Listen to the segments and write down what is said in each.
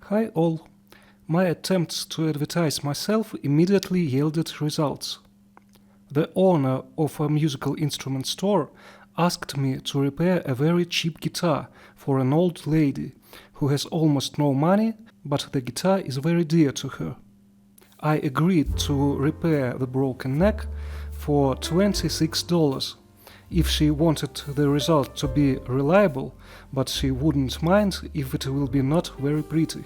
Hi all! My attempts to advertise myself immediately yielded results. The owner of a musical instrument store asked me to repair a very cheap guitar for an old lady who has almost no money, but the guitar is very dear to her. I agreed to repair the broken neck for $26 if she wanted the result to be reliable, but she wouldn't mind if it will be not very pretty.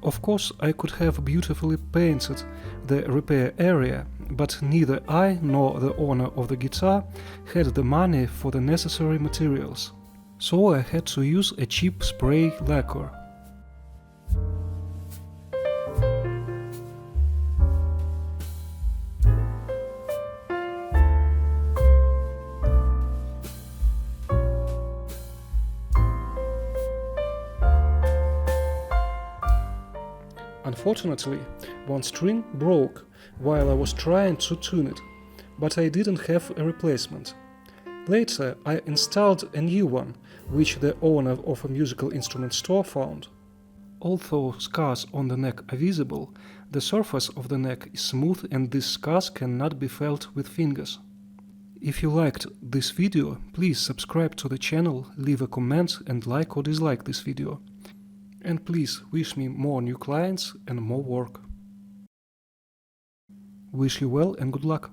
Of course, I could have beautifully painted the repair area, but neither I nor the owner of the guitar had the money for the necessary materials. So I had to use a cheap spray lacquer. Unfortunately, one string broke while I was trying to tune it, but I didn't have a replacement. Later, I installed a new one, which the owner of a musical instrument store found. Although scars on the neck are visible, the surface of the neck is smooth and these scars cannot be felt with fingers. If you liked this video, please subscribe to the channel, leave a comment and like or dislike this video. And please wish me more new clients and more work. Wish you well and good luck.